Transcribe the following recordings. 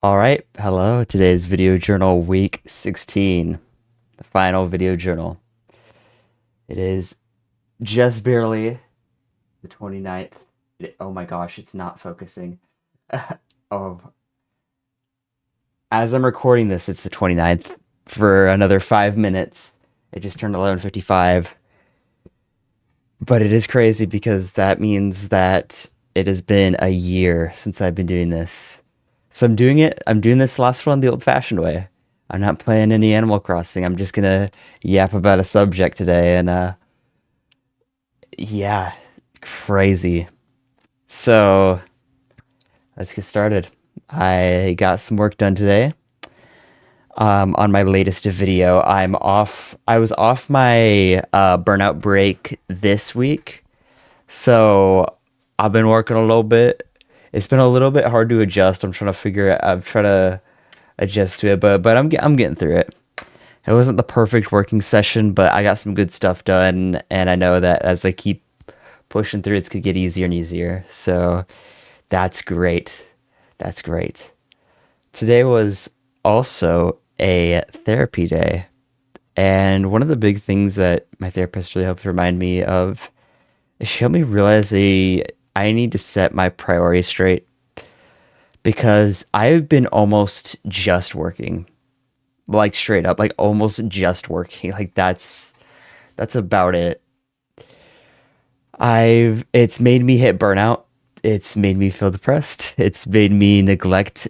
All right, hello. Today's video journal week 16, the final video journal. It is just barely the 29th. Oh my gosh, it's not focusing. Oh, as I'm recording this, it's the 29th for another 5 minutes. It just turned 11:55. But it is crazy because that means that it has been a year since I've been doing this. So I'm doing this last one the old-fashioned way. I'm not playing any Animal Crossing. I'm just gonna yap about a subject today and yeah, crazy. So, let's get started. I got some work done today. On my latest video, I was off my burnout break this week. So I've been working a little bit. It's been a little bit hard to adjust. I'm trying to adjust to it, but I'm getting through it. It wasn't the perfect working session, but I got some good stuff done, and I know that as I keep pushing through, it's gonna get easier and easier. So that's great. That's great. Today was also a therapy day, and one of the big things that my therapist really helped remind me of is she helped me realize I need to set my priorities straight because I've been almost just working, like straight up, like almost just working. Like that's about it. I've It's made me hit burnout. It's made me feel depressed. It's made me neglect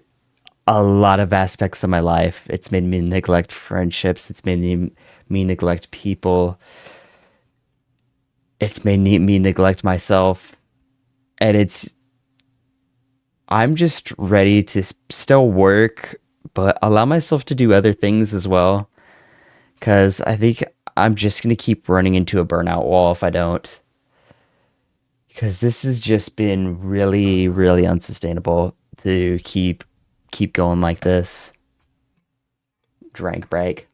a lot of aspects of my life. It's made me neglect friendships. It's made me neglect people. It's made me neglect myself. And I'm just ready to still work, but allow myself to do other things as well. Because I think I'm just going to keep running into a burnout wall if I don't. Because this has just been really, really unsustainable to keep going like this. Drank break.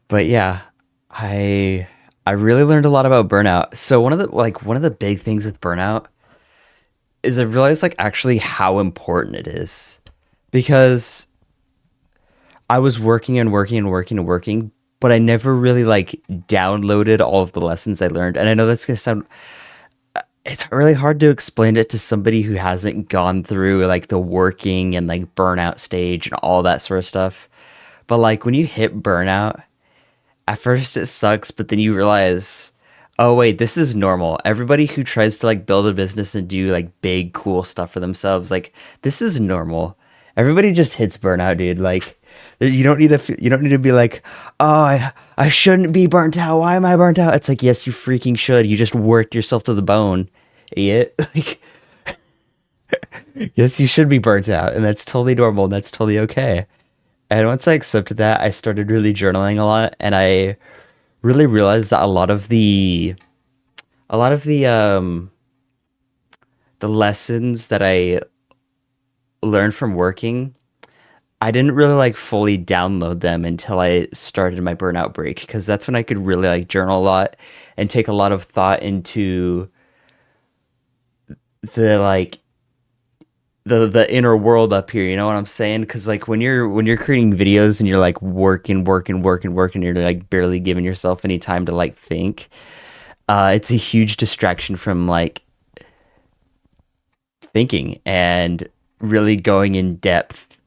But yeah, I I really learned a lot about burnout. So one of the big things with burnout is I realized like actually how important it is. Because I was working and working and working and working, but I never really like downloaded all of the lessons I learned. And I know that's gonna sound it's really hard to explain it to somebody who hasn't gone through like the working and like burnout stage and all that sort of stuff. But like when you hit burnout, at first it sucks, but then you realize, oh wait, this is normal. Everybody who tries to like build a business and do like big cool stuff for themselves, like this is normal. Everybody just hits burnout, dude. Like you don't need to be like, oh, I shouldn't be burnt out. Why am I burnt out? It's like, yes, you freaking should. You just worked yourself to the bone, idiot. Like, yes, you should be burnt out, and that's totally normal, and that's totally okay. And once I accepted that, I started really journaling a lot, and I really realized that a lot of the lessons that I learned from working, I didn't really like fully download them until I started my burnout break because that's when I could really like journal a lot and take a lot of thought into the like the inner world up here, you know what I'm saying? Because like when you're creating videos and you're like working, you're like barely giving yourself any time to like think. It's a huge distraction from like thinking and really going in depth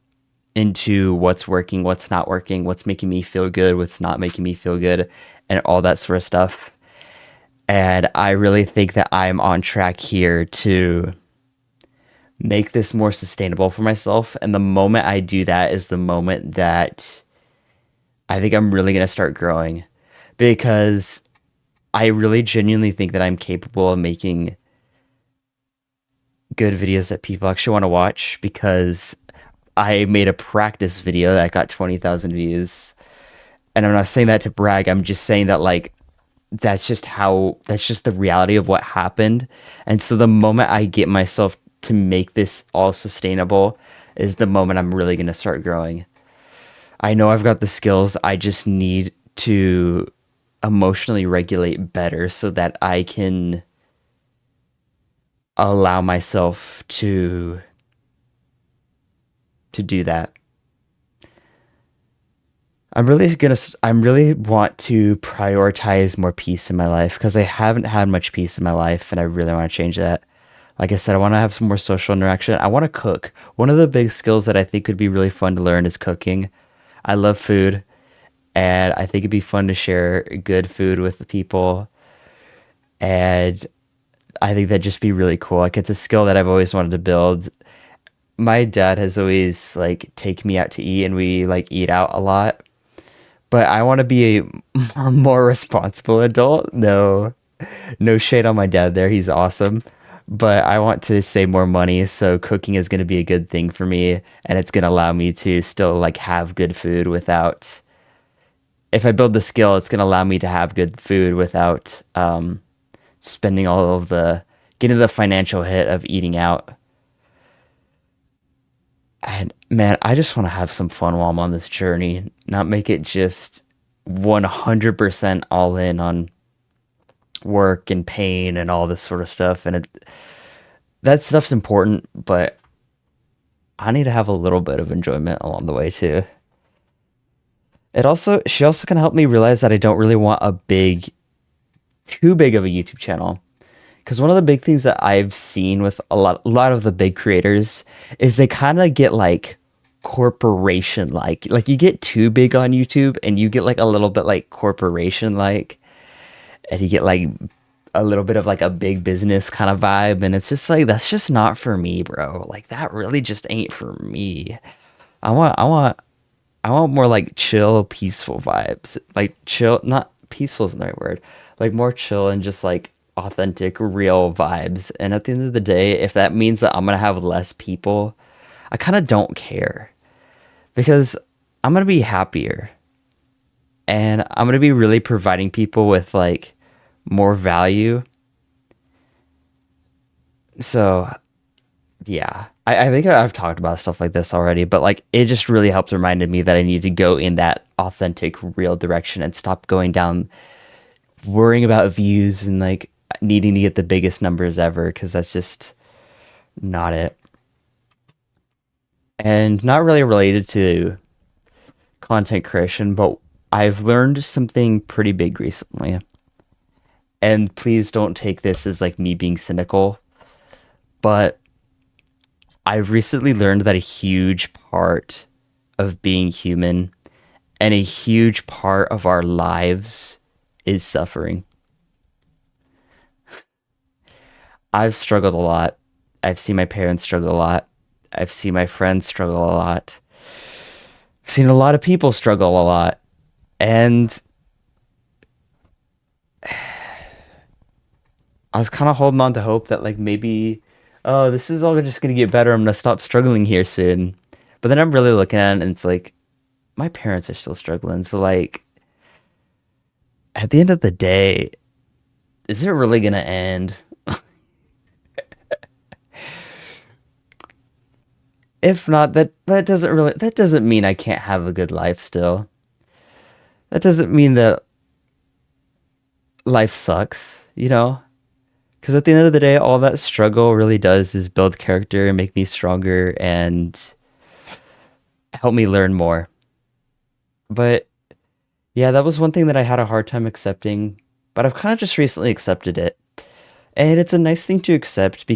into what's working, what's not working, what's making me feel good, what's not making me feel good, and all that sort of stuff. And I really think that I'm on track here to make this more sustainable for myself. And the moment I do that is the moment that I think I'm really going to start growing because I really genuinely think that I'm capable of making good videos that people actually want to watch because I made a practice video that got 20,000 views. And I'm not saying that to brag. I'm just saying that like that's just the reality of what happened. And so the moment I get myself to make this all sustainable is the moment I'm really going to start growing. I know I've got the skills. I just need to emotionally regulate better so that I can allow myself to do that. I'm really want to prioritize more peace in my life because I haven't had much peace in my life and I really want to change that. Like I said, I want to have some more social interaction. I want to cook. One of the big skills that I think would be really fun to learn is cooking. I love food and I think it'd be fun to share good food with the people. And I think that'd just be really cool. Like it's a skill that I've always wanted to build. My dad has always like taken me out to eat and we like eat out a lot. But I want to be a more responsible adult. No, no shade on my dad there. He's awesome. But I want to save more money, so cooking is going to be a good thing for me and it's going to allow me to still like have good food without if I build the skill, it's going to allow me to have good food without spending all of the getting the financial hit of eating out. And man, I just want to have some fun while I'm on this journey, not make it just 100% all in on work and pain and all this sort of stuff. And that stuff's important, but I need to have a little bit of enjoyment along the way too. She also can help me realize that I don't really want too big of a YouTube channel. Because one of the big things that I've seen with a lot of the big creators is they kind of get like corporation like you get too big on YouTube and you get like a little bit like corporation like and you get like a little bit of like a big business kind of vibe and it's just like that's just not for me, bro. Like that really just ain't for me. I want I want I want more like chill, peaceful vibes. Like chill, not peaceful isn't the right word. Like more chill and just like authentic, real vibes. And at the end of the day, if that means that I'm gonna have less people, I kind of don't care because I'm gonna be happier and I'm gonna be really providing people with like more value. So yeah, I think I've talked about stuff like this already, but like it just really helped reminded me that I need to go in that authentic, real direction and stop going down worrying about views and like needing to get the biggest numbers ever because that's just not it. And not really related to content creation, but I've learned something pretty big recently. And please don't take this as like me being cynical, but I've recently learned that a huge part of being human and a huge part of our lives is suffering. I've struggled a lot. I've seen my parents struggle a lot. I've seen my friends struggle a lot. I've seen a lot of people struggle a lot. And I was kind of holding on to hope that like maybe, oh, this is all just gonna get better. I'm gonna stop struggling here soon. But then I'm really looking at it and it's like my parents are still struggling. So like at the end of the day, is it really gonna end? If not, that doesn't mean I can't have a good life still. That doesn't mean that life sucks, you know? Because at the end of the day, all that struggle really does is build character and make me stronger and help me learn more. But yeah, that was one thing that I had a hard time accepting, but I've kind of just recently accepted it. And it's a nice thing to accept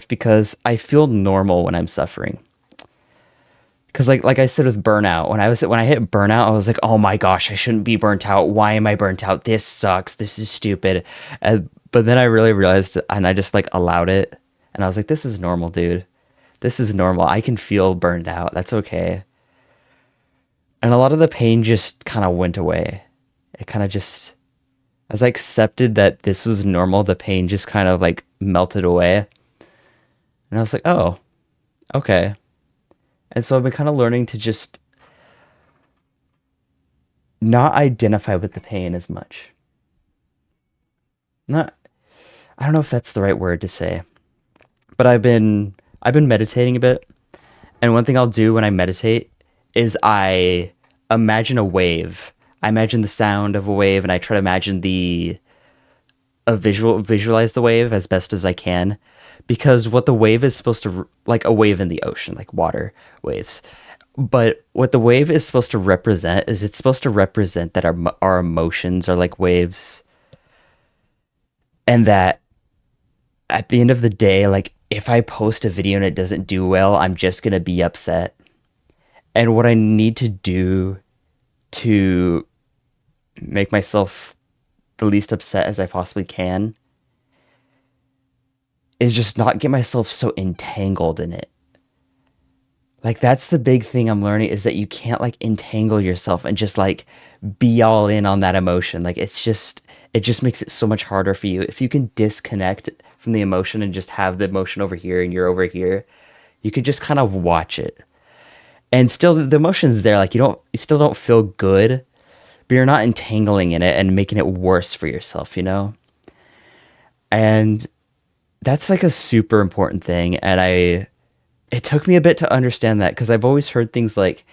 because I feel normal when I'm suffering. Because like I said with burnout, when I hit burnout, I was like, oh my gosh, I shouldn't be burnt out. Why am I burnt out? This sucks. This is stupid. But then I really realized, and I just like allowed it, and I was like, this is normal, dude. This is normal. I can feel burned out. That's okay. And a lot of the pain just kind of went away. It kind of just, as I accepted that this was normal, the pain just kind of like melted away. And I was like, oh, okay. And so I've been kind of learning to just not identify with the pain as much. Not, I don't know if that's the right word to say, but I've been meditating a bit. And one thing I'll do when I meditate is I imagine a wave. I imagine the sound of a wave and I try to imagine visualize the wave as best as I can, because what the wave is supposed to like a wave in the ocean, like water waves. But what the wave is supposed to represent is it's supposed to represent that our emotions are like waves, and that at the end of the day, like if I post a video and it doesn't do well, I'm just gonna be upset. And what I need to do to make myself the least upset as I possibly can is just not get myself so entangled in it. Like that's the big thing I'm learning, is that you can't like entangle yourself and just like be all in on that emotion. Like it just makes it so much harder for you. If you can disconnect from the emotion and just have the emotion over here and you're over here, you could just kind of watch it. And still the emotion's there. Like you still don't feel good, but you're not entangling in it and making it worse for yourself, you know? And that's like a super important thing. And it took me a bit to understand that, because I've always heard things like,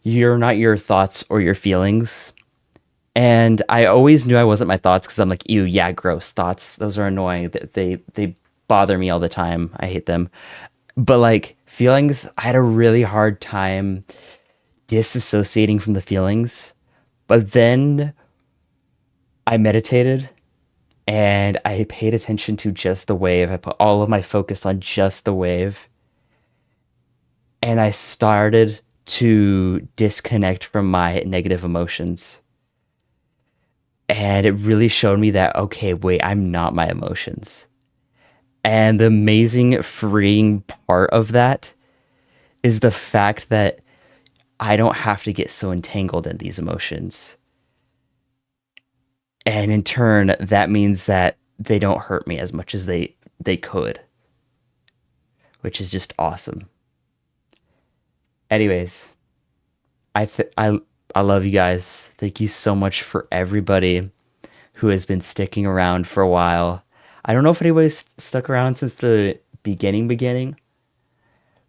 you're not your thoughts or your feelings. And I always knew I wasn't my thoughts, because I'm like, ew, yeah, gross thoughts. Those are annoying. They bother me all the time. I hate them. But like feelings, I had a really hard time disassociating from the feelings. But then I meditated and I paid attention to just the wave. I put all of my focus on just the wave. And I started to disconnect from my negative emotions. And it really showed me that, okay, wait, I'm not my emotions. And the amazing freeing part of that is the fact that I don't have to get so entangled in these emotions. And in turn, that means that they don't hurt me as much as they could, which is just awesome. Anyways, I th- I love you guys. Thank you so much for everybody who has been sticking around for a while. I don't know if anybody's stuck around since the beginning.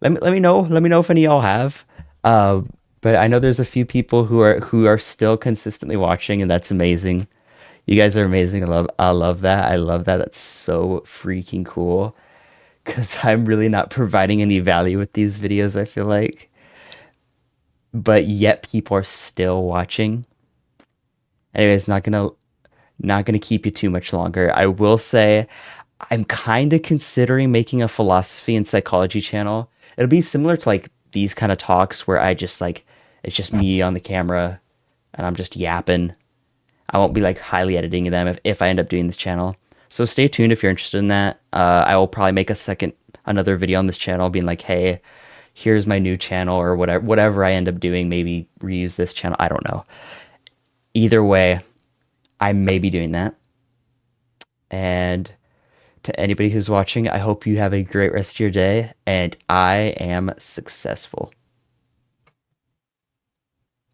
Let me know. Let me know if any of y'all have. Uh, but I know there's a few people who are still consistently watching, and that's amazing. You guys are amazing. I love that. I love that. That's so freaking cool. Because I'm really not providing any value with these videos, I feel like. But yet people are still watching. Anyways, not gonna keep you too much longer. I will say I'm kind of considering making a philosophy and psychology channel. It'll be similar to like these kind of talks where I just like it's just me on the camera and I'm just yapping. I won't be like highly editing them if I end up doing this channel. So stay tuned if you're interested in that. I will probably make another video on this channel being like, hey, here's my new channel, or whatever I end up doing. Maybe reuse this channel. I don't know. Either way, I may be doing that. And to anybody who's watching, I hope you have a great rest of your day, and I am successful.